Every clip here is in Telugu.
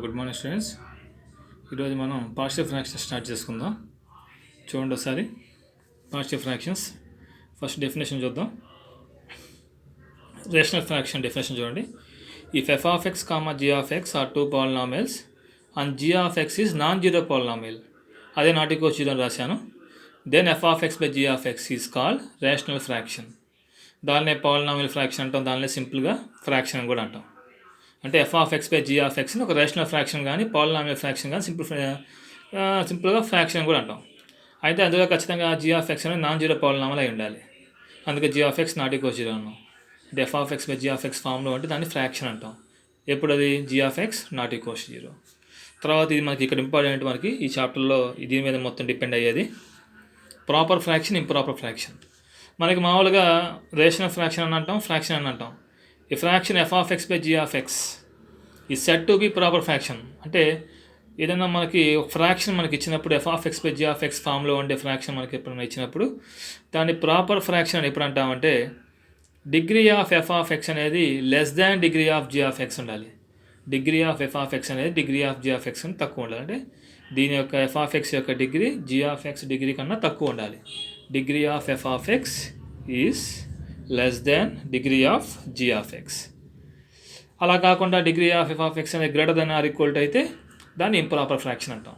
Good morning students. ఈరోజు మనం పాజిటివ్ ఫ్రాక్షన్స్ స్టార్ట్ చేసుకుందాం. చూడండి ఒకసారి పాజిటివ్ ఫ్రాక్షన్స్. ఫస్ట్ డెఫినేషన్ చూద్దాం. రేషనల్ ఫ్రాక్షన్ డెఫినేషన్ చూడండి. If f of x comma g of x are two polynomials and g of x is non zero polynomial, అదే నాట్ ఈక్వల్ జీరో రాశాను. Then f of x by g of x is called rational fraction. దాన్నే పాలినామియల్ ఫ్రాక్షన్ అంటాం, దానినే సింపుల్గా ఫ్రాక్షన్ అని కూడా అంటాం. అంటే f of x by g of ఎక్స్ని ఒక రేషనల్ ఫ్రాక్షన్ కానీ పాలినామియల్ ఫ్రాక్షన్ కానీ సింపుల్గా ఫ్రాక్షన్ కూడా అంటాం. అయితే అందులో ఖచ్చితంగా జీ ఆఫ్ ఎక్స్ అనేది నాన్ జీరో పాలినామియల్ అయి ఉండాలి. అందుకే g of x not equal zero అన్నాం. అంటే f of x by g of x ఫామ్లో అంటే దాన్ని ఫ్రాక్షన్ అంటాం. ఎప్పుడు అది g of x not equal zero. తర్వాత ఇది మనకి ఇక్కడ ఇంపార్టెంట్, మనకి ఈ చాప్టర్లో దీని మీద మొత్తం డిపెండ్ అయ్యేది ప్రాపర్ ఫ్రాక్షన్, ఇంప్రాపర్ ఫ్రాక్షన్. మనకి మామూలుగా రేషనల్ ఫ్రాక్షన్ అని అంటాం, ఫ్రాక్షన్ అని అంటాం. ఈ fraction f of x by g of x is said to be proper fraction. అంటే ఏదైనా మనకి ఒక ఫ్రాక్షన్ మనకి ఇచ్చినప్పుడు f of x by g of x ఫామ్లో ఉండే ఫ్రాక్షన్ మనకి ఎప్పుడైనా ఇచ్చినప్పుడు దాన్ని ప్రాపర్ ఫ్రాక్షన్ అని ఎప్పుడు అంటామంటే degree of f of x అనేది less than degree of g of x ఉండాలి. Degree of f of x అనేది degree of g of x అని తక్కువ ఉండాలి. అంటే దీని యొక్క ఎఫ్ ఆఫ్ ఎక్స్ యొక్క degree g of x degree కన్నా తక్కువ ఉండాలి. Degree of f of x is less than degree of g of x. అలా కాకుండా degree of f of x అనేది greater than or equal to అయితే దాన్ని ఇంప్రాపర్ ఫ్రాక్షన్ అంటాం.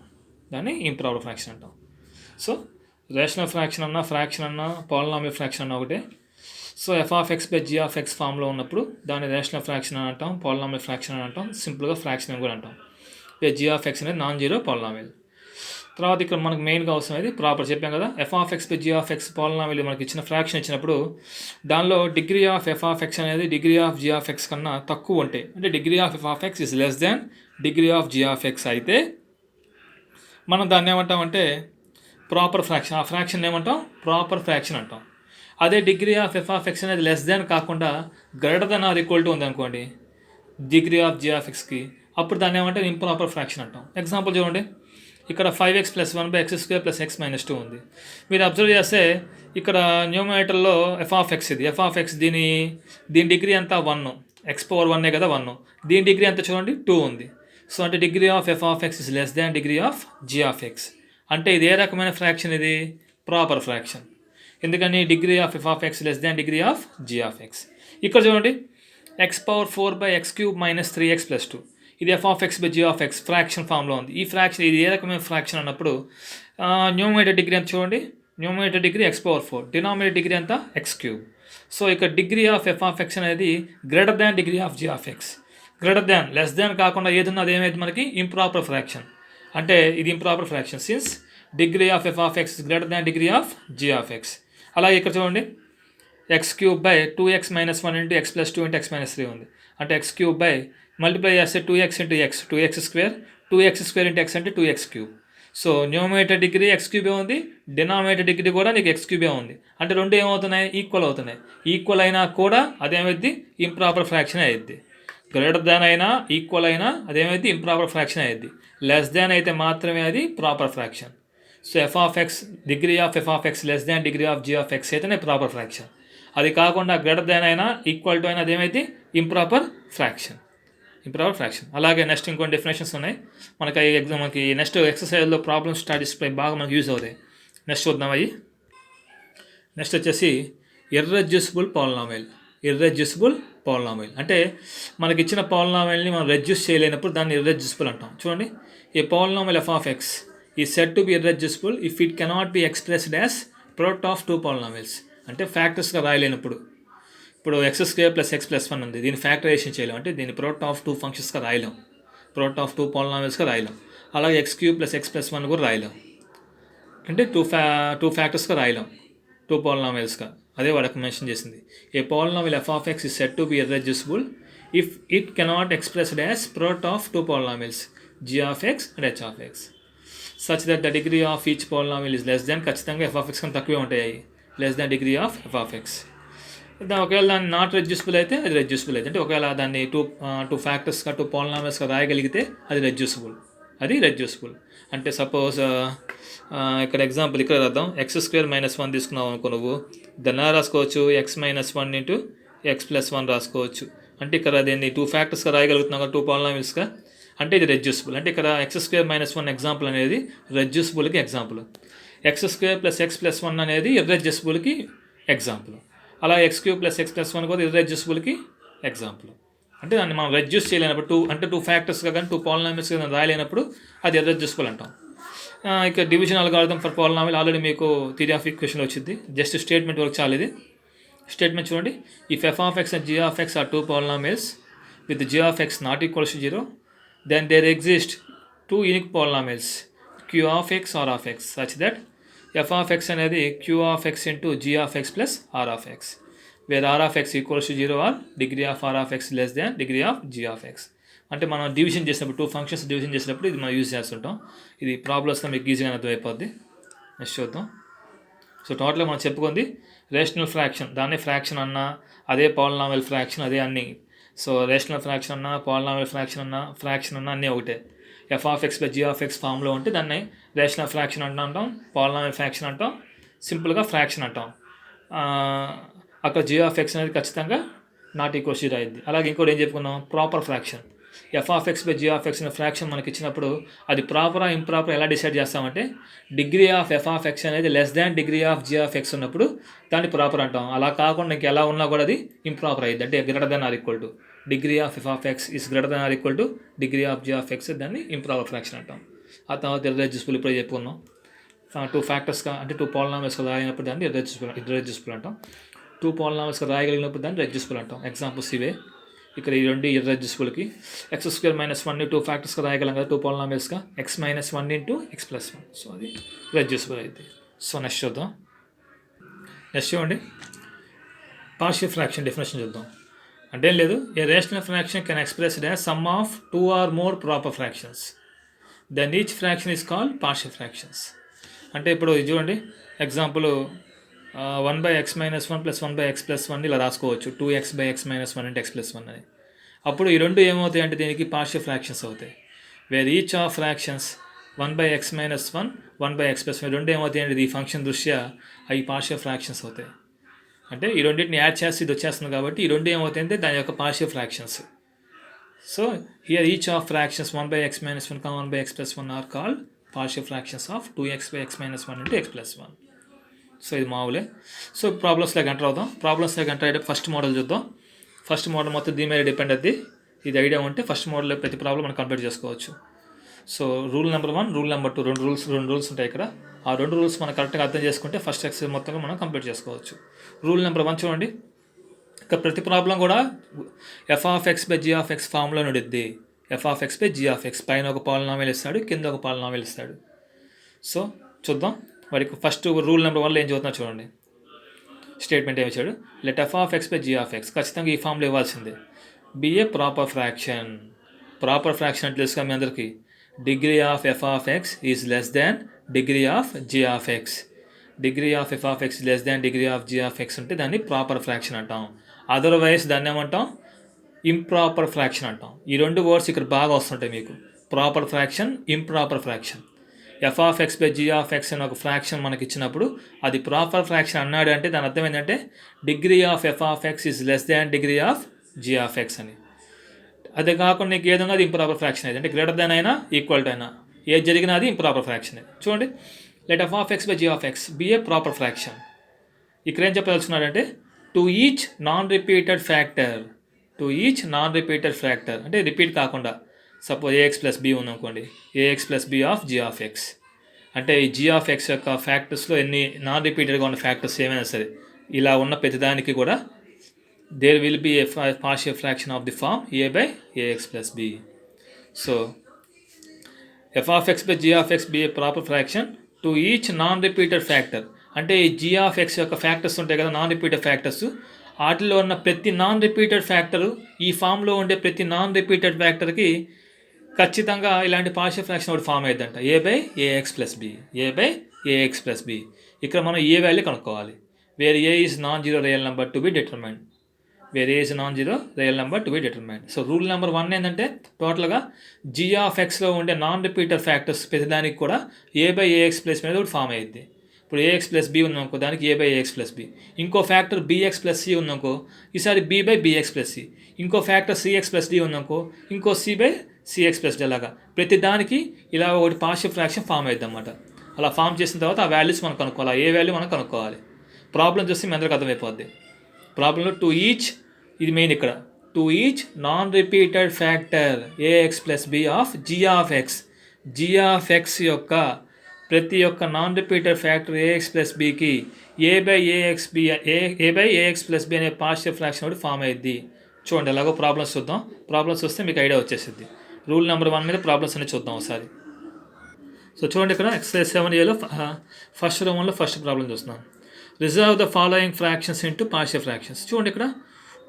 సో రేషనల్ ఫ్రాక్షన్ అన్నా, ఫ్రాక్షన్ అన్నా, పాలినామియల్ ఫ్రాక్షన్ అన్నా ఒకటే. So f of x by g of x ఫామ్లో ఉన్నప్పుడు దాన్ని రేషనల్ ఫ్రాక్షన్ అని అంటాం, పాలినామియల్ ఫ్రాక్షన్ అని అంటాం, సింపుల్గా ఫ్రాక్షన్ అని కూడా అంటాం. జీ ఆఫ్ ఎక్స్ అనేది నాన్ జీరో పాలినామియల్. తర్వాత ఇక్కడ మనకు మెయిన్గా అవసరమైంది ప్రాపర్, చెప్పాం కదా. F of x by g of x polynomial మనకి ఇచ్చిన ఫ్రాక్షన్ ఇచ్చినప్పుడు దానిలో degree of f of x అనేది degree of g of x కన్నా తక్కువ ఉంటే, అంటే degree of f of x is less than degree of g of x అయితే మనం దాన్ని ఏమంటామంటే ప్రాపర్ ఫ్రాక్షన్. ఆ ఫ్రాక్షన్ ఏమంటాం? ప్రాపర్ ఫ్రాక్షన్ అంటాం. అదే degree of f of x అనేది లెస్ దాన్ కాకుండా greater than or equal to ఉందనుకోండి డిగ్రీ ఆఫ్ జీ ఆఫ్ ఎక్స్కి, అప్పుడు దాన్ని ఏమంటే ఇంప్రాపర్ ఫ్రాక్షన్ అంటాం. ఎగ్జాంపుల్ చూడండి, ఇక్కడ 5x + 1/x² + x - 2 ఉంది. మీరు అబ్జర్వ్ చేస్తే ఇక్కడ న్యూమరేటర్లో ఎఫ్ ఆఫ్ ఎక్స్, ఇది ఎఫ్ ఆఫ్ ఎక్స్, దీని డిగ్రీ అంతా 1, x⁴1 కదా 1. దీని డిగ్రీ అంతా చూడండి 2 ఉంది. సో అంటే degree of f of x is less than degree of g of x. అంటే ఇది ఏ రకమైన ఫ్రాక్షన్? ఇది ప్రాపర్ ఫ్రాక్షన్. ఎందుకని degree of f of x less than degree of g of x. ఇక్కడ చూడండి x⁴/x³ - 3x + 2, ఇది f of x by g of x fraction ఫామ్లో ఉంది. ఈ ఫ్రాక్షన్ ఇది ఏ రకమైన ఫ్రాక్షన్ అన్నప్పుడు న్యూమరేటర్ డిగ్రీ ఎంత చూడండి, numerator degree x⁴, denominator degree ఎంత x³. సో ఇక్కడ degree of f of x అనేది greater than degree of g of x. Greater than, less than కాకుండా ఏదన్నా అది ఏమైంది మనకి ఇంప్రాపర్ ఫ్రాక్షన్. అంటే ఇది improper fraction since degree of f of x greater than degree of g of x. అలాగే ఇక్కడ చూడండి x³ / 2x - 1 × x + 2 × x - 3 ఉంది. అంటే x³ మల్టిప్లై చేస్తే 2x × x, 2x², 2x² × x అంటే 2x³. So numerator degree x³ ఉంది, డినామినేటర్ డిగ్రీ కూడా నీకు x³ ఉంది. అంటే రెండు ఏమవుతున్నాయి? ఈక్వల్ అవుతున్నాయి. ఈక్వల్ అయినా కూడా అదేమైద్ది? ఇంప్రాపర్ ఫ్రాక్షన్ అయ్యిద్ది. గ్రేటర్ దాన్ అయినా, ఈక్వల్ అయినా అదేమైద్ది? ఇంప్రాపర్ ఫ్రాక్షన్ అయ్యిద్ది. లెస్ దాన్ అయితే మాత్రమే అది proper fraction. So f of x degree of f of x less than degree of g of x అయితేనే ప్రాపర్ ఫ్రాక్షన్. అది కాకుండా గ్రేటర్ దాన్ అయినా, ఈక్వల్ టు అయినా అదేమైతే ఇంప్రాపర్ ఫ్రాక్షన్. అలాగే నెక్స్ట్ ఇంకొన్ని డెఫినేషన్స్ ఉన్నాయి మనకి నెక్స్ట్ ఎక్సర్సైజ్లో ప్రాబ్లమ్స్ స్టాటిస్టిక్స్ బాగా మనకు యూజ్ అవుతాయి. నెక్స్ట్ చూద్దాం అవి. నెక్స్ట్ వచ్చేసి ఇర్రెడ్యూసిబుల్ పాలినామియల్. అంటే మనకి ఇచ్చిన పాలినామియల్ని మనం రెడ్యూస్ చేయలేనప్పుడు దాన్ని ఇర్రెడ్యూసిబుల్ అంటాం. చూడండి, a polynomial f of x is said to be irreducible if it cannot be expressed as product of 2 polynomials. అంటే ఫ్యాక్టర్స్గా రాయలేనప్పుడు. ఇప్పుడు x² + x + 1 ఉంది, దీన్ని ఫ్యాక్టరైజేషన్ చేయలేం. అంటే దీన్ని ప్రోడక్ట్ ఆఫ్ 2 ఫంక్షన్స్గా రాయలేం, ప్రోడక్ట్ ఆఫ్ 2 పాలినామియల్స్గా రాయలేం. అలాగే x³ + x + 1 కూడా రాయలేం. అంటే టూ ఫ్యాక్టర్స్గా రాయలేం, 2 పాలినామియల్స్గా. అదే వాడికి మెన్షన్ చేసింది. A polynomial f of x is set to be irreducible if it cannot expressed as product of 2 polynomials g of x and h of x such that the degree of each polynomial is less than, ఖచ్చితంగా ఎఫ్ ఆఫ్ ఎక్స్ కన్నా తక్కువే ఉంటాయి, less than degree of f of x. ఒకవేళ దాన్ని నాట్ రెడ్యూసిబుల్ అయితే అది రెడ్యూసిబుల్ అయితే, అంటే ఒకవేళ దాన్ని టూ ఫ్యాక్టర్స్గా 2 పాలినామియల్స్గా రాయగలిగితే అది రెడ్యూసిబుల్. అంటే సపోజ్ ఇక్కడ ఎగ్జాంపుల్ ఇక్కడ రాద్దాం. x² - 1 తీసుకున్నావు అనుకో, నువ్వు దాన్ని రాసుకోవచ్చు x - 1 × x + 1 రాసుకోవచ్చు. అంటే ఇక్కడ దీన్ని 2 ఫ్యాక్టర్స్గా రాయగలుగుతున్నావు కదా, 2 పాలినామియల్స్గా. అంటే ఇది రెడ్యూసిబుల్. అంటే ఇక్కడ x² - 1 ఎగ్జాంపుల్ అనేది రెడ్యూసిబుల్కి ఎగ్జాంపుల్, x² + x+1 అనేది ఇర్రెడ్యూసిబుల్కి ఎగ్జాంపుల్, అలా x³ + x+1 కూడా ఇర్రెడ్యూసిబుల్కి ఎగ్జాంపుల్. అంటే దాన్ని మనం రెడ్యూస్ చేయలేనప్పుడు టూ ఫ్యాక్టర్స్గా కానీ టూ పాలినామియల్స్గా కానీ రాయలేనప్పుడు అది ఇర్రెడ్యూసిబుల్ అంటాం. ఇక division algorithm for polynomial already మీకు థియరీ ఆఫ్ ఈక్వేషన్ వచ్చింది. జస్ట్ స్టేట్మెంట్ వరకు చాలు. ఇది స్టేట్మెంట్ చూడండి. If f(x) and g(x) are two polynomials with g(x) not equal to 0, then there exist two unique polynomials q(x) or (x) such that f(x) అనేది q(x) into g(x) plus r(x), where r(x) equals to 0 or degree of r(x) less than degree of g(x). అంటే మనం డివిజన్ చేసినప్పుడు టూ ఫంక్షన్స్ డివిజన్ చేసినప్పుడు ఇది మనం యూజ్ చేస్తుంటాం. ఇది ప్రాబ్లమ్స్లో మీకు ఈజీగా అర్థమైపోద్ది. నెక్స్ట్ చూద్దాం. సో టోటల్గా మనం చెప్పుకుంది రేషనల్ ఫ్రాక్షన్, దాన్ని ఫ్రాక్షన్ అన్నా అదే పాలినామియల్ ఫ్రాక్షన్ అదే అన్నీ. సో రేషనల్ ఫ్రాక్షన్ అన్నా పాలినామియల్ ఫ్రాక్షన్ అన్నా అన్నీ ఒకటే. f(x/g(x) ఫామ్లో ఉంటే దాన్ని రేషనల్ ఫ్రాక్షన్ అంటాం, పాలినామియల్ ఫ్రాక్షన్ అంటాం, సింపుల్గా ఫ్రాక్షన్ అంటాం. అక్కడ g(x) అనేది ఖచ్చితంగా నాట్ ఈక్వల్ టు 0 అయింది. అలాగే ఇంకోటి ఏం చెప్పుకున్నాం, ప్రాపర్ ఫ్రాక్షన్. f(x/g(x) అనే ఫ్రాక్షన్ మనకి ఇచ్చినప్పుడు అది ప్రాపరా ఇంప్రాపర్ ఎలా డిసైడ్ చేస్తామంటే డిగ్రీ ఆఫ్ f(x) అనేది less than degree of g(x) ఉన్నప్పుడు దాన్ని ప్రాపర్ అంటాం. అలా కాకుండా ఇంక ఎలా ఉన్నా కూడా అది ఇంప్రాపర్ అయ్యింది. అంటే greater than or equal to degree of f(x) is greater than or equal to degree of g(x), దాన్ని ఇంప్రాపర్ ఫ్రాక్షన్ అంటాం. ఆ తర్వాత ఇర్రెడ్యూసిబుల్ ఇప్పుడే చెప్పుకున్నాం. టూ ఫ్యాక్టర్స్గా అంటే టూ పాలినామియల్స్గా రాయనప్పుడు దాన్ని ఇర్రెడ్యూసిబుల్ అంటాం. టూ పాలినామియల్స్గా రాయగలిగినప్పుడు దాన్ని రెడ్యూసిబుల్ అంటాం. ఎగ్జాంపుల్స్ ఇవే. ఇక్కడ ఈ రెండు ఇర్రెడ్యూసిబుల్కి x² - 1 టూ ఫ్యాక్టర్స్గా రాయగలం కదా టూ పాలినామియల్స్గా, x - 1 into x+1. సో అది రెడ్యూసిబుల్ అయితే. సో నెక్స్ట్ చూద్దాం. నెక్స్ట్ చూడండి, పార్షియల్ ఫ్రాక్షన్ డెఫినేషన్ చూద్దాం. అంటే ఏం లేదు, a rational fraction can expressed as sum of two or more proper fractions, then each fraction is called partial fractions. అంటే ఇప్పుడు ఇది చూడండి, ఎగ్జాంపుల్ 1/x - 1 + 1/x+1 ఇలా రాసుకోవచ్చు. 2x/x - 1 into x+1 అని. అప్పుడు ఈ రెండు ఏమవుతాయి అంటే దీనికి పార్షియల్ ఫ్రాక్షన్స్ అవుతాయి. Wear each of fractions 1/x - 1 1/x+1 రెండు ఏమవుతాయి అంటే ఈ ఫంక్షన్ దృష్ట్యా అవి పార్షియల్ ఫ్రాక్షన్స్ అవుతాయి. అంటే ఈ రెండింటిని యాడ్ చేసి ఇది వచ్చేస్తుంది కాబట్టి ఈ రెండు ఏమవుతాయంటే దాని యొక్క partial fractions. So here each of fractions 1/x - 1 1/x+1 are called partial fractions of 2x/x - 1 into x+1. So ఇది మామూలే. సో ప్రాబ్లమ్స్లోకి ఎంటర్ అవుతాం. ప్రాబ్లమ్స్లోకి ఎంటర్ అయ్యేటప్పుడు ఫస్ట్ మోడల్ చూద్దాం. ఫస్ట్ మోడల్ మొత్తం దీని మీద డిపెండ్ అవుద్ది. ఇది ఐడియా ఉంటే ఫస్ట్ మోడల్లో ప్రతి ప్రాబ్లం మనం కంప్లీట్ చేసుకోవచ్చు. So rule number 1, rule number 2 రెండు రూల్స్ ఉంటాయి ఇక్కడ. ఆ రెండు రూల్స్ మనం కరెక్ట్గా అర్థం చేసుకుంటే ఫస్ట్ ఎక్సర్సైజ్ మొత్తంగా మనం కంప్లీట్ చేసుకోవచ్చు. రూల్ నెంబర్ 1 చూడండి. ఇక ప్రతి ప్రాబ్లం కూడా f(x/g(x) ఫామ్లో ఉండిద్ది. f(x/g(x) పైన ఒక పాలినామియల్ ఇస్తాడు, కింద ఒక పాలినామియల్ ఇస్తాడు. సో చూద్దాం. వాడికి ఫస్ట్ రూల్ నెంబర్ 1లో ఏం చదువుతున్నా చూడండి. స్టేట్మెంట్ ఏమి ఇచ్చాడు, లెట్ f(x/g(x) ఖచ్చితంగా ఈ ఫామ్లో ఇవ్వాల్సిందే. Be a proper fraction. Proper fraction అంటే తెలుసుగా మీ అందరికీ, degree of f(x) is less than degree of g(x). Degree of f(x) less than degree of g(x) ఉంటే దాన్ని ప్రాపర్ ఫ్రాక్షన్ అంటాం. అదర్వైజ్ దాన్ని ఏమంటాం, ఇంప్రాపర్ ఫ్రాక్షన్ అంటాం. ఈ రెండు వర్డ్స్ ఇక్కడ బాగా వస్తుంటాయి మీకు, proper fraction, improper fraction. f(x/g(x) అని ఒక ఫ్రాక్షన్ మనకి ఇచ్చినప్పుడు అది ప్రాపర్ ఫ్రాక్షన్ అన్నాడు అంటే దాని అర్థం ఏంటంటే degree of f(x) is less than degree of g(x) అని. అదే కాకుండా నీకు ఏదైనా అది ఇంప్రాపర్ ఫ్రాక్షన్ అయితే అంటే గ్రేటర్ దాన్ అయినా ఈక్వల్ టు అయినా ఏది జరిగినా అది ఇంప్రాపర్ ఫ్రాక్షన్. చూడండి, let f(x/g(x) be a proper fraction. ఇక్కడ ఏం చెప్పదలుచున్నాడంటే to each non repeated factor అంటే రిపీట్ కాకుండా. సపోజ్ ax+b ఉందనుకోండి, ax+b ఆఫ్ g(x). అంటే ఈ g(x) యొక్క ఫ్యాక్టర్స్లో ఎన్ని నాన్ రిపీటెడ్గా ఉన్న ఫ్యాక్టర్స్ ఏమైనా సరే ఇలా ఉన్న ప్రతిదానికి కూడా there will be a partial fraction of the form a/ax+b. So f(x/g(x) be a proper fraction to each non repeated factor. అంటే ఈ g(x) యొక్క ఫ్యాక్టర్స్ ఉంటాయి కదా నాన్ రిపీటెడ్ ఫ్యాక్టర్స్, వాటిలో ఉన్న ప్రతి నాన్ రిపీటెడ్ ఫ్యాక్టరు ఈ ఫామ్లో ఉండే ప్రతి నాన్ రిపీటెడ్ ఫ్యాక్టర్కి ఖచ్చితంగా ఇలాంటి పార్షియల్ ఫ్రాక్షన్ ఒకటి ఫామ్ అయ్యిందంట, a/ax+b. ఇక్కడ మనం ఏ వాల్యూ కనుక్కోవాలి. Where A is non zero real number to be determined. So rule number 1 ఏంటంటే టోటల్గా g(x)లో ఉండే నాన్ రిపీటెడ్ ఫ్యాక్టర్స్ ప్రతిదానికి కూడా a/ax+ మీద ఒకటి ఫామ్ అయ్యింది. ఇప్పుడు ax+b ఉందనుకో దానికి a/ax+b. ఇంకో ఫ్యాక్టర్ bx+c ఉందనుకో ఈసారి b/bx+c. ఇంకో ఫ్యాక్టర్ cx+d ఉందనుకో ఇంకో c/c+d సిఎక్స్ ప్లస్ డి లాగా ప్రతి దానికి ఇలా ఒకటి పార్షియల్ ఫ్రాక్షన్ ఫామ్ అవుతుంది అనమాట. అలా ఫామ్ చేసిన తర్వాత ఆ వాల్యూస్ మనం కనుక్కోవాలి, ఏ వాల్యూ మనం కనుక్కోవాలి. ప్రాబ్లం చూస్తే మీ అందరికి అర్థమైపోద్ది. ప్రాబ్లంలో టు ఈచ్, ఇది మెయిన్ ఇక్కడ, to each non repeated factor a x plus b of g of x. G of x యొక్క ప్రతి ఒక్క non repeated factor a x plus బికి a by a x plus b అనే పార్షియల్ ఫ్రాక్షన్ ఒకటి ఫామ్ అయ్యిద్ది. చూడండి ఎలాగో ప్రాబ్లమ్స్ చూద్దాం. ప్రాబ్లమ్స్ వస్తే మీకు ఐడియా వచ్చేసింది. రూల్ నెంబర్ 1 మీద ప్రాబ్లమ్స్ అన్ని చూద్దాం ఒకసారి. సో చూడండి ఇక్కడ ఎక్సర్సైజ్ 7Aలో ఫస్ట్ రోమన్లో ఫస్ట్ ప్రాబ్లం చూస్తున్నాం. Reserve the following fractions into partial fractions. చూడండి ఇక్కడ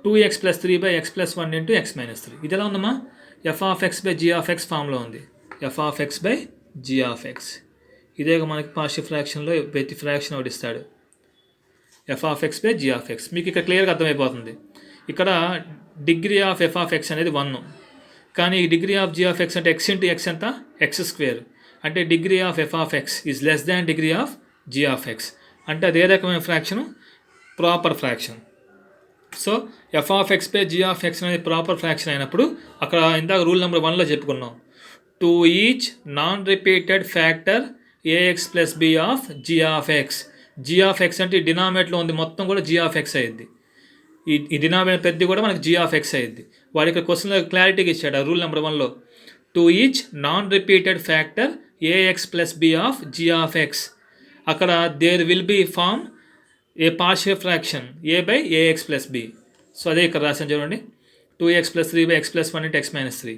2x + 3/x + 1 ఇంటూ x - 3. ఇది ఎలా ఉందమ్మా? F of x by g of x ఫామ్లో ఉంది. F of x by g of x ఇదే మనకి పార్షియల్ ఫ్రాక్షన్లో ప్రతి ఫ్రాక్షన్ ఒకటి ఇస్తాడు. F of x by g of x మీకు ఇక్కడ క్లియర్గా అర్థమైపోతుంది. ఇక్కడ degree of f of x అనేది 1, కానీ degree of g of x అంటే ఎక్స్ ఇంటూ ఎక్స్ ఎంత? x². అంటే degree of f of x is less than degree of g of x. అంటే అదే రకమైన fraction, proper fraction. So f of x by g of x అనేది ప్రాపర్ ఫ్రాక్షన్ అయినప్పుడు అక్కడ ఇందాక రూల్ నెంబర్ 1లో చెప్పుకున్నాం, to each non repeated factor a x plus b of g of x. G of x అంటే ఈ డినామినేట్లో ఉంది మొత్తం కూడా జీ ఆఫ్ ఎక్స్ అయ్యిద్ది. ఈ డినామినేటర్ పెద్ద కూడా మనకి జీ ఆఫ్ ఎక్స్ అయ్యిద్ది. వాడి ఇక్కడ క్వశ్చన్లో క్లారిటీగా ఇచ్చాడు రూల్ నెంబర్ 1లో, to each non repeated factor a x plus b of g of x. అక్కడ there will be form a partial fraction A by a x plus b. So అదే ఇక్కడ రాసాను చూడండి, 2x + 3/x + 1 into x - 3.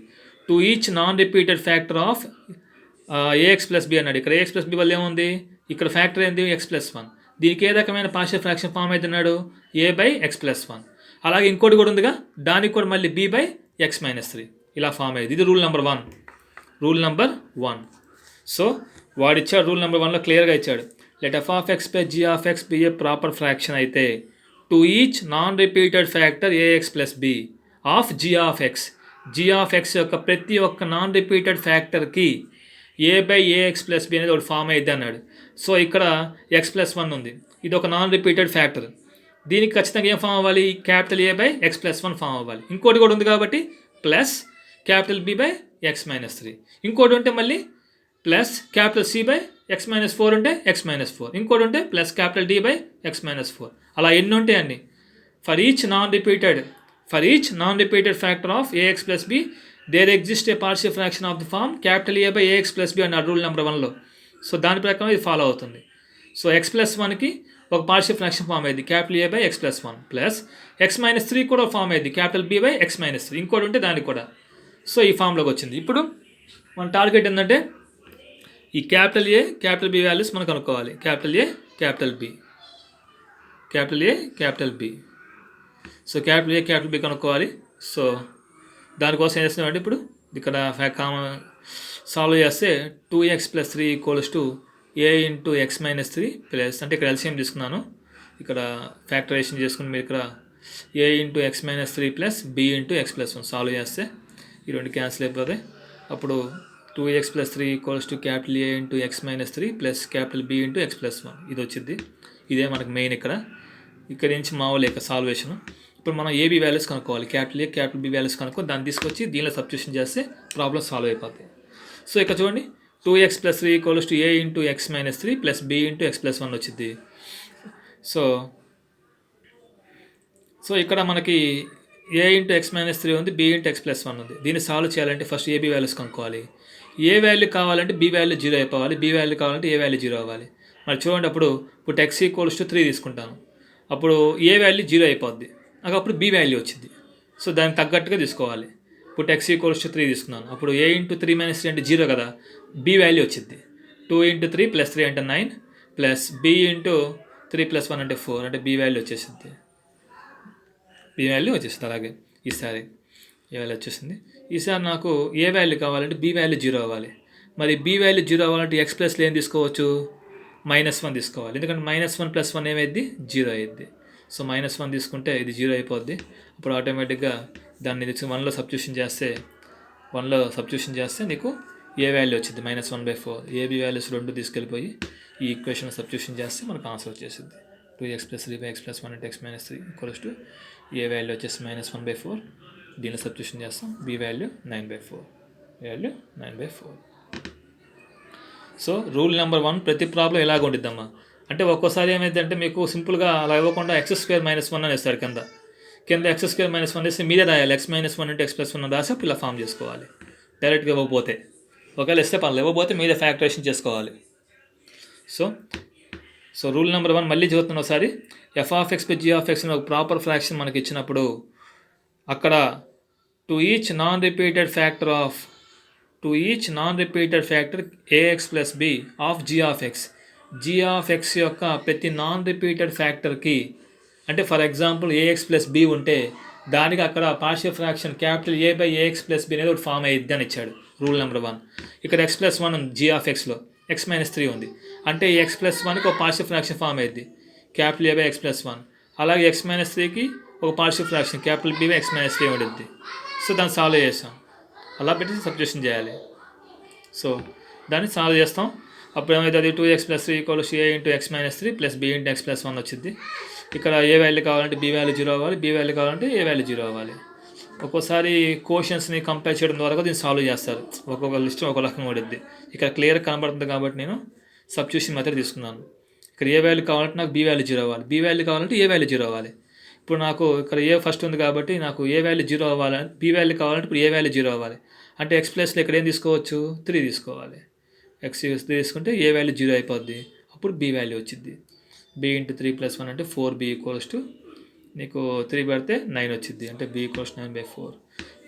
To each non repeated factor of a x plus b అన్నాడు. ఇక్కడ ఏఎక్స్ ప్లస్ బి వల్ల ఏముంది? ఇక్కడ ఫ్యాక్టర్ ఏంది? x + 1. దీనికి ఏ రకమైన పార్షియల్ ఫ్రాక్షన్ ఫామ్ అవుతున్నాడు? a/x + 1. అలాగే ఇంకోటి కూడా ఉందిగా, దానికి కూడా మళ్ళీ b/x - 3 ఇలా ఫామ్ అయ్యేది. ఇది rule number 1. Rule number 1. So వాడిచ్చాడు రూల్ నెంబర్ 1లో క్లియర్గా ఇచ్చాడు, let f of x by g of x be a proper fraction అయితే to each non repeated factor a x plus b of g of x. G of x యొక్క ప్రతి ఒక్క నాన్ రిపీటెడ్ ఫ్యాక్టర్కి a/ax + b అనేది ఒకటి ఫామ్ అయ్యిద్ది అన్నాడు. సో ఇక్కడ x + 1 ఉంది, ఇది ఒక నాన్ రిపీటెడ్ ఫ్యాక్టర్. దీనికి ఖచ్చితంగా ఏం ఫామ్ అవ్వాలి? క్యాపిటల్ a/x + 1 ఫామ్ అవ్వాలి. ఇంకోటి కూడా ఉంది కాబట్టి ప్లస్ క్యాపిటల్ b/x - 3. ఇంకోటి ఉంటే మళ్ళీ ప్లస్ క్యాపిటల్ c/x - 4 ఉంటే x - 4. ఇంకోటి ఉంటే ప్లస్ క్యాపిటల్ d/x - 4. అలా ఎన్ని ఉంటాయండి? For each non repeated factor of ax + b there exist a partial fraction of the form capital a/ax + b అన్నాడు రూల్ నెంబర్ 1లో. సో దాని ప్రకారం ఇది ఫాలో అవుతుంది. సో x + 1కి ఒక పార్షియల్ ఫ్రాక్షన్ ఫామ్ అయ్యింది క్యాపిటల్ a/x + 1 ప్లస్ x - 3 కూడా ఫామ్ అయ్యింది క్యాపిటల్ b/x - 3. ఇంకోటి ఉంటే దానికి కూడా. సో ఈ ఫామ్లోకి వచ్చింది. ఇప్పుడు మన టార్గెట్ ఏంటంటే ఈ capital A capital B values మనం కనుక్కోవాలి. Capital A capital B, capital A capital B. So capital A capital B కనుక్కోవాలి. సో దానికోసం ఏం చేస్తున్నామంటే ఇప్పుడు ఇక్కడ సాల్వ్ చేస్తే 2x + 3 = a into x - 3 plus అంటే ఇక్కడ ఎల్సిఎం తీసుకున్నాను, ఇక్కడ ఫ్యాక్టరైజేషన్ చేసుకుని మీరు ఇక్కడ a into x - 3 plus b into x + 1 solve చేస్తే ఈ రెండు క్యాన్సిల్ అయిపోతాయి. అప్పుడు 2x + 3 = capital a into x - 3 plus capital b into x + 1 ఇది వచ్చింది. ఇదే మనకు మెయిన్ ఇక్కడ నుంచి మామూలు యొక్క సాల్వేషన్. ఇప్పుడు మనం ఏబీ వాల్యూస్ కనుక్కోవాలి. Capital A capital B values కనుక్కో దాన్ని తీసుకొచ్చి దీనిలో సబ్స్టిట్యూషన్ చేస్తే ప్రాబ్లమ్ సాల్వ్ అయిపోతాయి. సో ఇక్కడ చూడండి 2x + 3 = a into x - 3 plus b into x + 1 వచ్చింది. సో ఇక్కడ మనకి a ఇంటూ x - 3 ఉంది, b ఇంటూ x + 1 ఉంది. దీన్ని సాల్వ్ చేయాలంటే ఫస్ట్ ఏబీ వాల్యూస్ కనుక్కోవాలి. ఏ వాల్యూ కావాలంటే బి వాల్యూ 0 అయిపోవాలి, బి వాల్యూ కావాలంటే ఏ వాల్యూ 0 అవ్వాలి. మరి చూడండి అప్పుడు x = 3 తీసుకుంటాను, అప్పుడు ఏ వాల్యూ 0 అయిపోద్ది, అప్పుడు బి వాల్యూ వచ్చింది. సో దానికి తగ్గట్టుగా తీసుకోవాలి. ఇప్పుడు x = 3 తీసుకున్నాను, అప్పుడు a ఇంటూ 3 - 3 అంటే 0 కదా, బి వాల్యూ వచ్చింది. 2 ఇంటూ 3 + 3 అంటే 9 ప్లస్ b ఇంటూ 3 + 1 అంటే 4 అంటే బి వాల్యూ వచ్చేసింది. అలాగే ఈసారి ఏ వాల్యూ వచ్చేసింది. ఈసారి నాకు ఏ వాల్యూ కావాలంటే బి వాల్యూ 0 అవ్వాలి. మరి బి వాల్యూ 0 అవ్వాలంటే x ప్లస్లో ఏం తీసుకోవచ్చు? -1 తీసుకోవాలి. ఎందుకంటే -1 + 1 ఏమైద్ది? 0 అయ్యిద్ది. సో -1 తీసుకుంటే ఇది 0 అయిపోద్ది. అప్పుడు ఆటోమేటిక్గా దాన్ని 1లో సబ్స్టిట్యూషన్ చేస్తే నీకు ఏ వాల్యూ వచ్చింది? -1/4. ఏబి వాల్యూస్ 2 తీసుకెళ్ళిపోయి ఈ ఈక్వేషన్ సబ్స్టిట్యూషన్ చేస్తే మనకు ఆన్సర్ వచ్చేసింది. 2x + 3/x + 1 x - 3 ఏ వాల్యూ వచ్చేసి -1/4. దీనిలో సబ్స్టిట్యూషన్ చేస్తాం, B value 9/4. Value 9/4. So rule number 1 ప్రతి ప్రాబ్లం ఇలాగ ఉండిద్దమ్మా. అంటే ఒక్కోసారి ఏమైందంటే మీకు సింపుల్గా అలా ఇవ్వకుండా x² - 1 అని ఇస్తాడు కింద x² - 1 వేసి మీరే రాయాలి. x - 1 × x+1 రాసి అప్పుడు ఇలా ఫామ్ చేసుకోవాలి డైరెక్ట్గా ఇవ్వకపోతే. ఒకవేళ ఇస్తే పర్లేదు, ఇవ్వకపోతే మీరే ఫ్యాక్టరేషన్ చేసుకోవాలి. సో రూల్ నెంబర్ 1 మళ్ళీ చదువుతున్న ఒకసారి. f(x) + g(x) అని ఒక ప్రాపర్ ఫ్రాక్షన్ మనకి ఇచ్చినప్పుడు అక్కడ to each non repeated factor ax + b of g(x) యొక్క ప్రతి నాన్ రిపీటెడ్ ఫ్యాక్టర్కి, అంటే ఫర్ ఎగ్జాంపుల్ ax + b ఉంటే దానికి అక్కడ పార్షియల్ ఫ్రాక్షన్ A/ax + b అనేది ఒకటి ఫామ్ అయ్యిద్ది అని ఇచ్చాడు రూల్ నెంబర్ 1. ఇక్కడ x+1 ఉంది g(x)లో, x - 3 ఉంది అంటే ఈ x+1కి ఒక పార్షియల్ ఫ్రాక్షన్ ఫామ్ అయ్యిద్ది A/x + 1. అలాగే x - 3కి ఒక పార్షియల్ ఫ్రాక్షన్ B/x - 3 ఉండిద్ది. సో దాన్ని సాల్వ్ చేస్తాం, అలా పెట్టి సబ్స్టిట్యూషన్ చేయాలి. సో దాన్ని సాల్వ్ చేస్తాం. అప్పుడు ఏమవుతుంది, 2x + 3 = a × x - 3 + b × x + 1 వచ్చింది. ఇక్కడ ఏ వాల్యూ కావాలంటే b వాల్యూ 0 అవ్వాలి, b వాల్యూ కావాలంటే a వాల్యూ 0 అవ్వాలి. ఒక్కోసారి క్వశ్చన్స్ని కంపేర్ చేయడం ద్వారా కూడా దీన్ని సాల్వ్ చేస్తారు. ఒక్కొక్క లిస్ట్ ఒక రకంగా ఉండిద్ది. ఇక్కడ క్లియర్గా కనబడుతుంది కాబట్టి నేను సబ్స్టిట్యూషన్ మెథడ్ తీసుకున్నాను. ఇక్కడ ఏ వాల్యూ కావాలంటే నాకు b వాల్యూ 0 అవ్వాలి, b వాల్యూ కావాలంటే a వాల్యూ 0 అవ్వాలి. ఇప్పుడు నాకు ఇక్కడ a ఫస్ట్ ఉంది కాబట్టి నాకు a వాల్యూ 0 అవ్వాలి, b వాల్యూ కావాలంటే ఇప్పుడు a వాల్యూ 0 అవ్వాలి. అంటే x ప్లస్లో ఇక్కడ ఏం తీసుకోవచ్చు, 3 తీసుకోవాలి. x 3 తీసుకుంటే a వాల్యూ 0 అయిపోద్ది, అప్పుడు b వాల్యూ వచ్చింది. b × 3 + 1 అంటే 4b = నీకు 3 పెడితే 9 వచ్చింది, అంటే b = 9/4.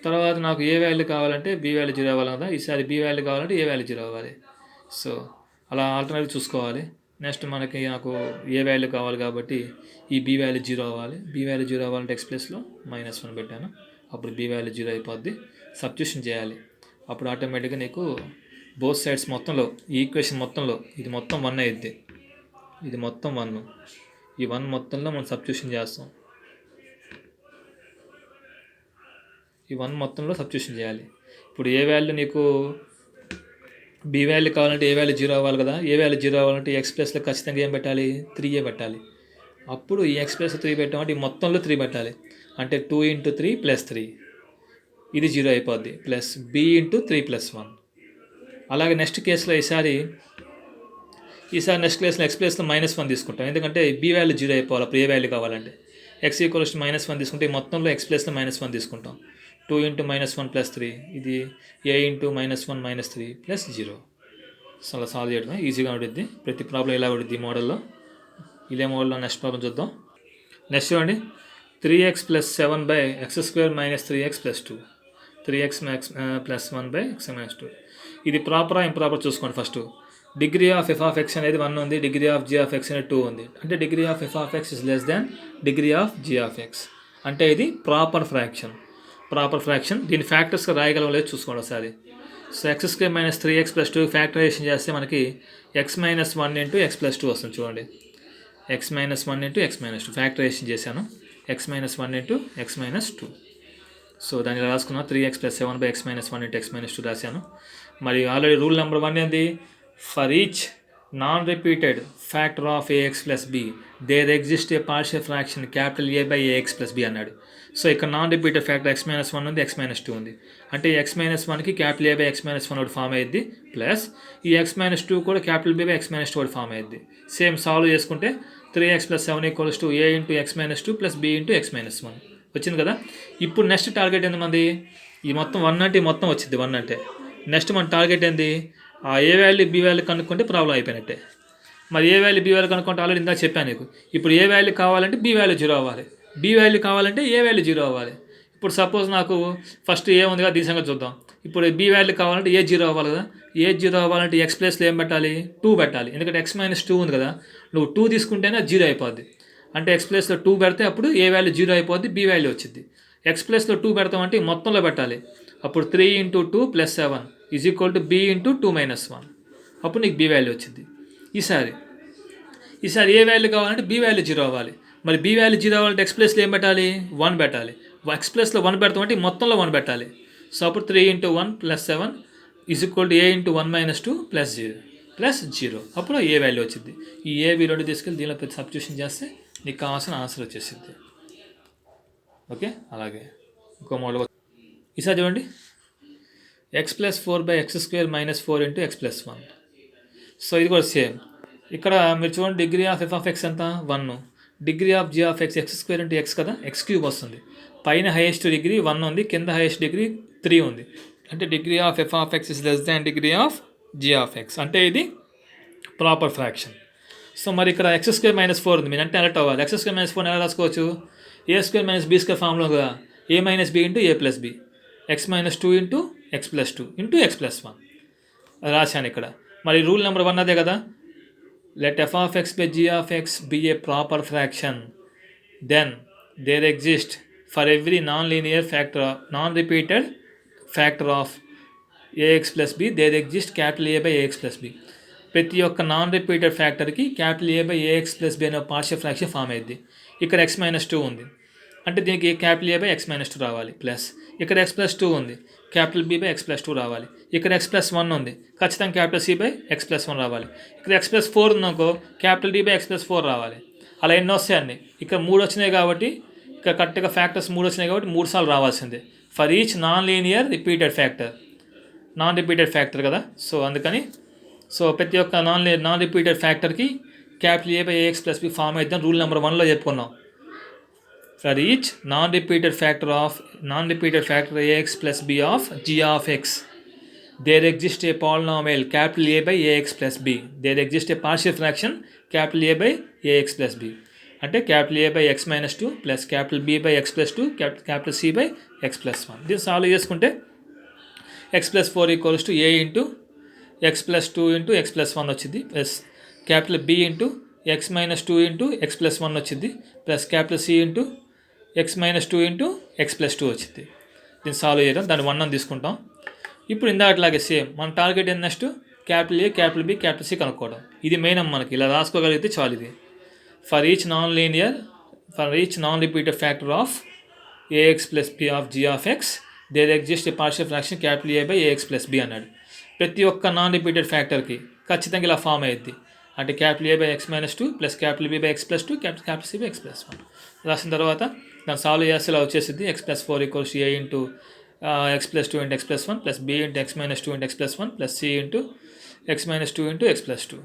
తర్వాత నాకు ఏ వాల్యూ కావాలంటే b వాల్యూ 0 అవ్వాలి కదా, ఈసారి b వాల్యూ కావాలంటే a వాల్యూ 0 అవ్వాలి. సో అలా ఆల్టర్నేటివ్ చూసుకోవాలి. నెక్స్ట్ నాకు ఏ వాల్యూ కావాలి కాబట్టి ఈ b వాల్యూ 0 అవ్వాలి. b వాల్యూ 0 అవ్వాలంటే x ప్లస్లో -1 పెట్టాను, అప్పుడు b వాల్యూ 0 అయిపోద్ది. సబ్స్టిట్యూషన్ చేయాలి, అప్పుడు ఆటోమేటిక్గా నీకు బోత్ సైడ్స్ మొత్తంలో ఈ ఈక్వేషన్ మొత్తంలో ఇది మొత్తం 1 అయ్యిద్ది, ఇది మొత్తం 1, ఈ 1 మొత్తంలో మనం సబ్స్టిట్యూషన్ చేస్తాం. ఈ 1 మొత్తంలో సబ్స్టిట్యూషన్ చేయాలి. ఇప్పుడు ఏ వాల్యూ నీకు b వాల్యూ కావాలంటే ఏ వాల్యూ 0 అవ్వాలి కదా, ఏ వాల్యూ 0 అవ్వాలంటే x ప్లస్లో ఖచ్చితంగా ఏం పెట్టాలి, 3a పెట్టాలి. అప్పుడు ఈ x ప్లస్ 3 పెట్టామంటే ఈ మొత్తంలో 3 పెట్టాలి, అంటే 2 × 3 + 3 ఇది 0 అయిపోద్ది, ప్లస్ b × 3 + 1. అలాగే నెక్స్ట్ కేసులో ఈసారి నెక్స్ట్ కేసులో x ప్లస్లో -1 తీసుకుంటాం, ఎందుకంటే b వాల్యూ 0 అయిపోవాలి అప్పుడు ఏ వాల్యూ కావాలంటే. x = -1 తీసుకుంటే ఈ మొత్తంలో x ప్లస్లో -1 తీసుకుంటాం, 2 × -1 + 3 ఇది a × -1 - 3 + 0. సో అలా సాల్వ్ చేయడం ఈజీగా ఉంటుంది. ప్రతి ప్రాబ్లం ఇలా ఉంటుంది ఈ మోడల్లో. ఇదే మోడల్లో నెక్స్ట్ ప్రాబ్లం చూద్దాం. నెక్స్ట్ చూడండి, 3x + 7/x² - 3x + 2, 3x + 1/x - 2. ఇది ప్రాపరా ఇంప్రాపర్ చూసుకోండి. ఫస్ట్ డిగ్రీ ఆఫ్ f(x) అనేది 1 ఉంది, డిగ్రీ ఆఫ్ g(x) అనేది 2 ఉంది. అంటే degree of f(x) = degree of g(x). అంటే ఇది ప్రాపర్ ఫ్రాక్షన్. దీని ఫ్యాక్టర్స్గా రాయగలం లేదు చూసుకోండి ఒకసారి. సో x² - 3x + 2 ఫ్యాక్టరైజేషన్ చేస్తే మనకి x - 1 × x + 2 వస్తుంది. చూడండి, x - 1 × x - 2 ఫ్యాక్టరైజేషన్ చేశాను, x - 1 × x - 2. సో దాన్ని రాసుకున్నా 3x + 7/x - 1 × x - 2 రాశాను. మరి ఆల్రెడీ రూల్ నెంబర్ 1 ఏంది, for each non repeated factor of ax + b there exist a partial fraction A/ax + b అన్నాడు. సో ఇక్కడ నాన్ రిపీటెడ్ ఫ్యాక్టర్ x - 1 ఉంది, x - 2 ఉంది. అంటే x - 1కి A/x - 1 ఒకటి ఫామ్ అయ్యిద్ది, ప్లస్ ఈ x - 2 కూడా B/x - 2 ఒకటి ఫామ్ అయ్యిద్ది. సేమ్ సాల్వ్ చేసుకుంటే 3x + 7 = a × x - 2 + b × x - 1 వచ్చింది కదా. ఇప్పుడు నెక్స్ట్ టార్గెట్ ఏంది మంది, ఈ మొత్తం 1 అంటే ఈ మొత్తం వచ్చింది 1 అంటే. నెక్స్ట్ మన టార్గెట్ ఏంది, ఆ ఏ వాల్యూ b వాల్యూ కనుక్కుంటే ప్రాబ్లం అయిపోయినట్టే. మరి ఏ వాల్యూ b వాల్యూ కనుక్కుంటే ఆల్రెడీ ఇందాక చెప్పాను నీకు. ఇప్పుడు ఏ వాల్యూ కావాలంటే b వాల్యూ 0 అవ్వాలి, b వాల్యూ కావాలంటే ఏ వాల్యూ 0 అవ్వాలి. ఇప్పుడు సపోజ్ నాకు ఫస్ట్ ఏ ఉంది కదా, దీని సంగతి చూద్దాం. ఇప్పుడు b వాల్యూ కావాలంటే ఏ 0 అవ్వాలి కదా, ఏ 0 అవ్వాలంటే x ప్లస్లో ఏం పెట్టాలి, 2 పెట్టాలి. ఎందుకంటే x - 2 ఉంది కదా, నువ్వు 2 తీసుకుంటేనే 0 అయిపోద్ది. అంటే x ప్లస్లో 2 పెడితే అప్పుడు ఏ వాల్యూ 0 అయిపోద్ది, b వాల్యూ వచ్చింది. x ప్లస్లో 2 పెడతామంటే మొత్తంలో పెట్టాలి, అప్పుడు 3 × 2 + 7 = b × 2 - 1, అప్పుడు నీకు b వాల్యూ వచ్చింది. ఈసారి ఏ వాల్యూ కావాలంటే b వాల్యూ 0 అవ్వాలి. మరి b వాల్యూ 0 అవ్వాలంటే x ప్లస్లో ఏం పెట్టాలి, 1 పెట్టాలి. x ప్లస్లో 1 పెడతామంటే మొత్తంలో 1 పెట్టాలి. సో అప్పుడు 3 × 1 + 7 = a × 1 - 2 + 0 అప్పుడు ఏ వాల్యూ వచ్చింది. ఈ a b రెండు తీసుకెళ్ళి దీనిలో పెద్ద సబ్స్టిట్యూషన్ చేస్తే నీకు కావాల్సిన ఆన్సర్ వచ్చేసింది. ఓకే, అలాగే ఇంకో మోడల్ ఈసారి చూడండి, X plus 4/x² - 4 × x+1. So ఇది కూడా సేమ్. ఇక్కడ మీరు చూడండి డిగ్రీ ఆఫ్ f(x) ఎంత 1, degree of g of x x² × x కదా, x³ వస్తుంది. పైన హైయెస్ట్ డిగ్రీ 1 ఉంది, కింద హైయెస్ట్ డిగ్రీ 3 ఉంది. అంటే degree of f(x) is less than degree of g of x. అంటే ఇది ప్రాపర్ ఫ్రాక్షన్. సో మరి ఇక్కడ x² - 4 ఉంది, మీరు అంటే అలర్ట్ అవ్వాలి. x² - 4 ఎలా రాసుకోవచ్చు? a² - b² ఫామ్లో కదా, a - b × a + b, x - 2 × x + 2 × x+1 రాశాను ఇక్కడ. మరి రూల్ నెంబర్ 1 అదే కదా, let f(x) by g of x be a proper fraction, then there exists for every non-linear factor, non-repeated factor of ax plus b, there exists A by ax plus b. ప్రతి ఒక్క నాన్ రిపీటెడ్ ఫ్యాక్టర్కి A by ax plus b అనే పార్షియల్ ఫ్రాక్షన్ ఫామ్ అయ్యింది. ఇక్కడ x - 2 ఉంది, అంటే దీనికి A by x - 2 రావాలి, ప్లస్ ఇక్కడ x + 2 ఉంది, B by x + 2 రావాలి. ఇక్కడ x + 1 ఉంది, ఖచ్చితంగా C by x + 1 రావాలి. ఇక్కడ x + 4 ఉందనుకో, D by x + 4 రావాలి. అలా ఎన్ని వస్తాయి అన్ని. ఇక్కడ 3 వచ్చినాయి కాబట్టి, ఇక్కడ కరెక్ట్గా ఫ్యాక్టర్స్ 3 వచ్చినాయి కాబట్టి 3 సార్లు రావాల్సిందే. For each non linear repeated factor, non repeated factor కదా, సో అందుకని సో ప్రతి ఒక్క నాన్ రిపీటెడ్ ఫ్యాక్టర్కి A by ax plus b form అయితే రూల్ నెంబర్ 1లో చెప్పుకున్నాం. For each non repeated factor ax plus b of g of x, there exists a polynomial A by ax plus b, there exists a partial fraction A by ax plus b. అంటే A by x - 2 plus B by x plus 2 C by x plus 1. దీన్ని సాల్వ్ చేసుకుంటే x plus 4 = a into x plus 2 × x plus 1 వచ్చింది, plus B into x - 2 × x plus 1 వచ్చింది, plus C into x - 2 × x plus 2 వచ్చింది. దీన్ని సాల్వ్ చేయడం, దాన్ని 1 అని తీసుకుంటాం. ఇప్పుడు ఇందాకట్లాగే సేమ్ మన టార్గెట్ ఏంటి, నెక్స్ట్ A, B, C కనుక్కోవడం. ఇది మెయిన్ మనకి, ఇలా రాసుకోగలిగితే చాలు. ఇది for each non repeated factor of ax plus b of g of x, there exists a partial fraction A by ax plus b అన్నాడు. ప్రతి ఒక్క నాన్ రిపీటెడ్ ఫ్యాక్టర్కి ఖచ్చితంగా ఇలా ఫామ్ అయ్యింది. అంటే A by x - 2 plus B by x plus 2 C by x plus 1 రాసిన తర్వాత దాన్ని సాల్వ్ చేస్తే ఇలా వచ్చేసింది. x plus 4 = a into x plus 2 × x plus 1 plus b into x - 2 × x plus 1 plus c into x - 2 × x plus 2.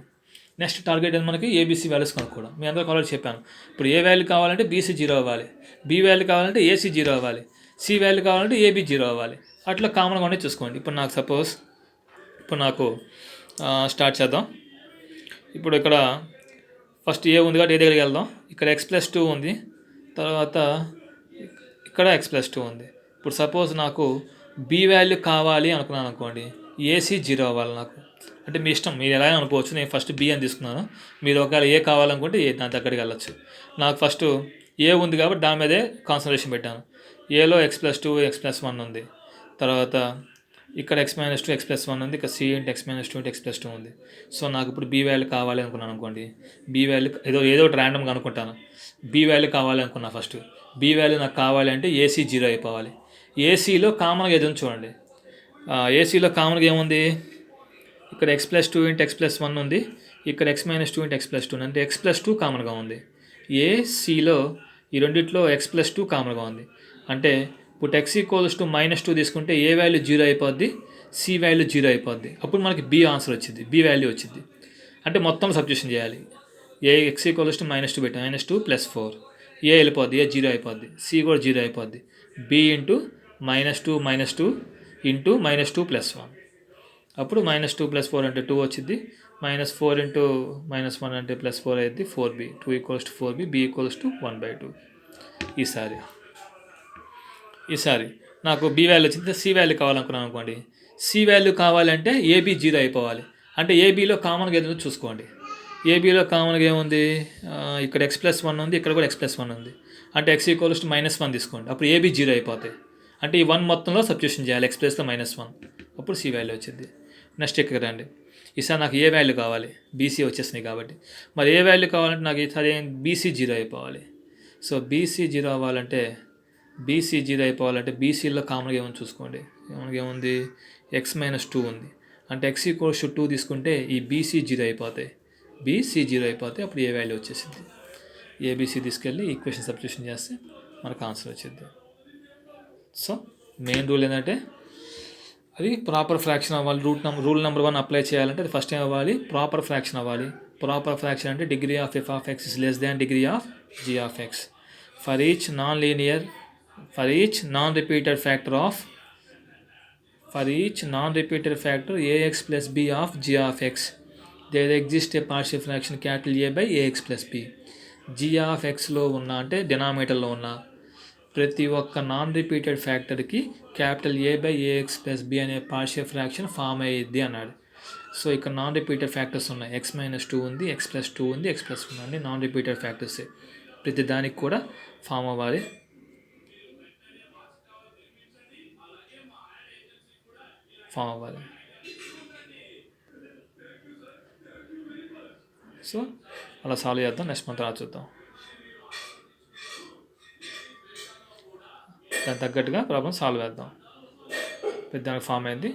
Next target అని మనకి ఏబీసీ వాల్యూస్ కనుక్కోవడం. మీ అందరికీ ఆల్రెడీ చెప్పాను. ఇప్పుడు ఏ వాల్యూ కావాలంటే బీసీ 0 అవ్వాలి, బి వాల్యూ కావాలంటే ఏసీ 0 అవ్వాలి, సి వాల్యూ కావాలంటే ఏబీ 0 అవ్వాలి. అట్లా కామన్గా ఉండే చూసుకోండి. ఇప్పుడు నాకు స్టార్ట్ చేద్దాం. ఇప్పుడు ఇక్కడ ఫస్ట్ ఏ ఉంది కాబట్టి ఏ దగ్గరికి వెళ్దాం. ఇక్కడ x + 2 ఉంది, తర్వాత ఇక్కడ x + 2 ఉంది. ఇప్పుడు సపోజ్ నాకు బి వాల్యూ కావాలి అనుకున్నాను అనుకోండి, ఏసీ 0 అవ్వాలి నాకు. అంటే మీ ఇష్టం, మీరు ఎలా అనుకోవచ్చు. నేను ఫస్ట్ బి అని తీసుకున్నాను, మీరు ఒకవేళ ఏ కావాలనుకుంటే ఏ దాని దగ్గరికి వెళ్ళచ్చు. నాకు ఫస్ట్ ఏ ఉంది కాబట్టి దాని మీదే కాన్సన్ట్రేషన్ పెట్టాను. ఏలో x + 2 x + 1 ఉంది, తర్వాత ఇక్కడ x - 2 x + 1 ఉంది, ఇక్కడ c × x - 2 × x + 2 ఉంది. సో నాకు ఇప్పుడు బి వాల్యూ కావాలి అనుకున్నాను అనుకోండి, బి వాల్యూ ఏదో ఒకటి ర్యాండమ్గా అనుకుంటాను. బి వాల్యూ కావాలి అనుకున్నా, ఫస్ట్ బి వాల్యూ నాకు కావాలి అంటే ఏసీ 0 అయిపోవాలి. ఏసీలో కామన్గా ఏదో చూడండి, ఏసీలో కామన్గా ఏముంది, ఇక్కడ x + 2 × x + 1 ఉంది, ఇక్కడ x - 2 × x + 2 ఉంది, అంటే x + 2 కామన్గా ఉంది. ఏసీలో ఈ రెండిట్లో x + 2 కామన్గా ఉంది. అంటే ఇప్పుడు x = -2 తీసుకుంటే ఏ వాల్యూ 0 అయిపోద్ది, సి వాల్యూ 0 అయిపోద్ది. అప్పుడు మనకి బి ఆన్సర్ వచ్చింది, బి వాల్యూ వచ్చింది. అంటే మొత్తం సబ్స్టిట్యూషన్ చేయాలి. x = -2 పెట్టాం, -2 + 4, ఏ వెళ్ళిపోద్ది, ఏ 0 అయిపోద్ది, సి కూడా 0 అయిపోద్ది. బి ఇంటూ -2 - 2 ఇంటూ -2 + 1, అప్పుడు -2 + 4 అంటే 2 వచ్చింది, -4 ఇంటూ -1 అంటే +4 అయింది, 4b, 2 = 4b, b = 1/2. ఈసారి నాకు బి వాల్యూ వచ్చింది, సి వాల్యూ కావాలనుకున్నాను అనుకోండి. సి వాల్యూ కావాలంటే ఏబీ 0 అయిపోవాలి. అంటే ఏబీలో కామన్గా ఏదో చూసుకోండి. ఏబీలో కామన్గా ఏముంది, ఇక్కడ x + 1 ఉంది, ఇక్కడ కూడా x + 1 ఉంది, అంటే x = -1 తీసుకోండి. అప్పుడు ఏబీ 0 అయిపోతాయి. అంటే ఈ 1 మొత్తంలో సబ్స్టిట్యూషన్ చేయాలి, x ప్లేస్లో -1, అప్పుడు సి వాల్యూ వచ్చింది. నెక్స్ట్ ఇక్కడ రండి, ఈసారి నాకు ఏ వాల్యూ కావాలి, బీసీ వచ్చేసినాయి కాబట్టి. మరి ఏ వాల్యూ కావాలంటే నాకు ఈసారి బీసీ 0 అయిపోవాలి. సో బీసీ 0 అవ్వాలంటే బీసీలో కామన్గా ఏమని చూసుకోండి. ఏముంది, x - 2 ఉంది, అంటే x = 2 తీసుకుంటే ఈ బీసీ 0 అయిపోతాయి, బీసీ 0 అయిపోతే అప్పుడు ఏ వాల్యూ వచ్చేసింది. ఏబీసీ తీసుకెళ్ళి ఈక్వేషన్ సబ్స్టిట్యూషన్ చేస్తే మనకు ఆన్సర్ వచ్చింది. సో మెయిన్ రూల్ ఏంటంటే అది ప్రాపర్ ఫ్రాక్షన్ అవ్వాలి. రూల్ నెంబర్ 1 అప్లై చేయాలంటే అది ఫస్ట్ ఏం అవ్వాలి, ప్రాపర్ ఫ్రాక్షన్ అవ్వాలి. ప్రాపర్ ఫ్రాక్షన్ అంటే degree of f of x is less than degree of g of x for each non repeated factor ax plus b of g of x there exists a partial fraction capital A by ax plus b. g of xలో ఉన్న అంటే డినామినేటర్లో ఉన్న ప్రతి ఒక్క నాన్ రిపీటెడ్ ఫ్యాక్టర్కి capital A by ax plus b అనే పార్షియల్ ఫ్రాక్షన్ ఫామ్ అయ్యిద్ది అన్నాడు. సో ఇక్కడ నాన్ రిపీటెడ్ ఫ్యాక్టర్స్ ఉన్నాయి. x-2 ఉంది, x+2 ఉంది, x+1 ఉంది. నాన్ రిపీటెడ్ ఫ్యాక్టర్సే. ప్రతి దానికి కూడా ఫామ్ అవ్వాలి. సో అలా సాల్వ్ చేద్దాం. నెక్స్ట్ మంత్ తర్వాత చూద్దాం. దానికి తగ్గట్టుగా ప్రాబ్లం సాల్వ్ చేద్దాం. పెద్దానికి ఫామ్ అయింది.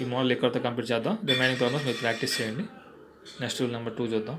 ఈ మోడల్ ఇక్కడితో కంప్లీట్ చేద్దాం. రిమైనింగ్ ప్రాబ్లమ్స్ మీరు ప్రాక్టీస్ చేయండి. నెక్స్ట్ రూల్ నెంబర్ 2 చూద్దాం.